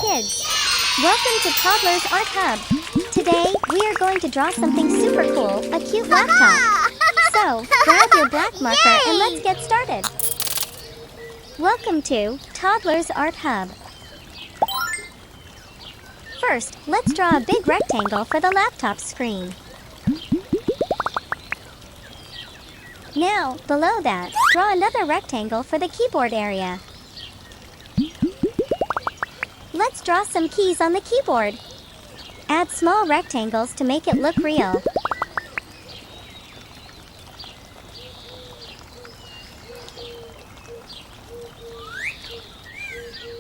kids! Welcome to Toddlers Art Hub. Today, we are going to draw something super cool, a cute laptop. So, grab your black marker and let's get started. Welcome to Toddlers Art Hub. First, let's draw a big rectangle for the laptop screen. Now, below that, draw another rectangle for the keyboard area. Let's draw some keys on the keyboard. Add small rectangles to make it look real.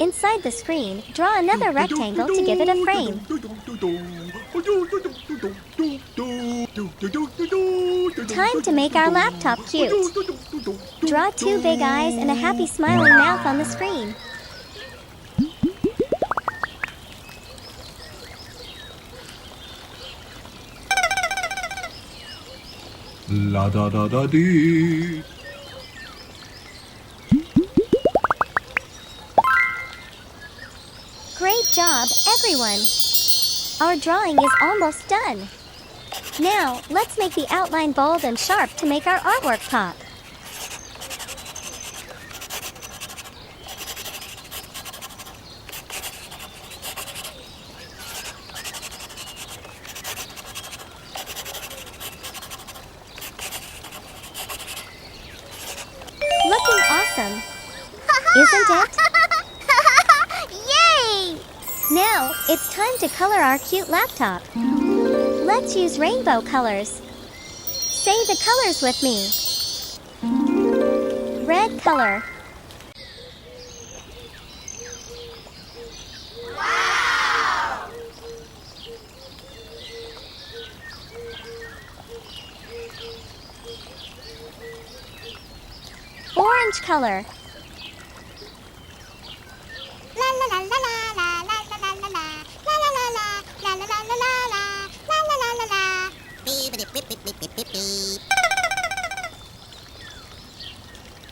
Inside the screen, draw another rectangle to give it a frame. Time to make our laptop cute. Draw two big eyes and a happy smiling mouth on the screen. La da da da dee. Great job, everyone! Our drawing is almost done. Now, let's make the outline bold and sharp to make our artwork pop. Looking awesome, isn't it? Yay! Now, it's time to color our cute laptop. Let's use rainbow colors. Say the colors with me. Red color. Wow! Orange color. La la la la la la la la la la la la la la la la la la la la. Beep beep beep beep beep beep beep.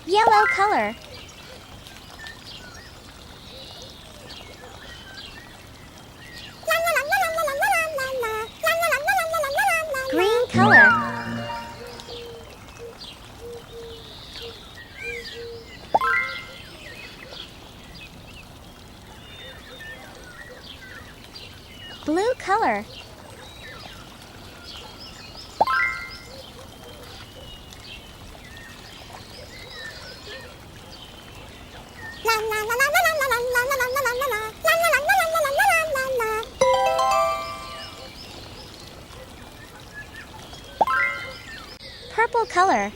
Yellow color. Green color. Blue color. Purple color.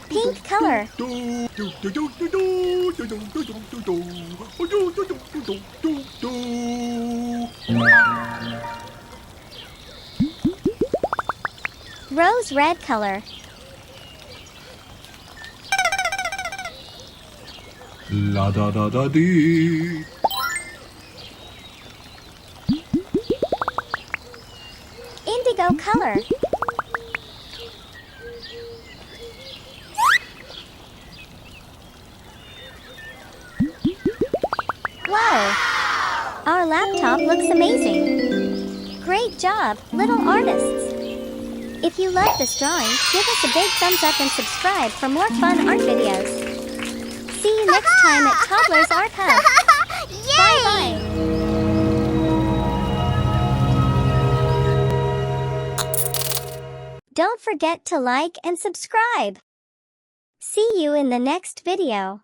Pink color. Rose red color. La da da da dee. Indigo color. Wow! Our laptop looks amazing. Great job, little artists. If you love this drawing, give us a big thumbs up and subscribe for more fun art videos. See you next time at Toddlers Art Hub. Yay! Bye-bye. Don't forget to like and subscribe. See you in the next video.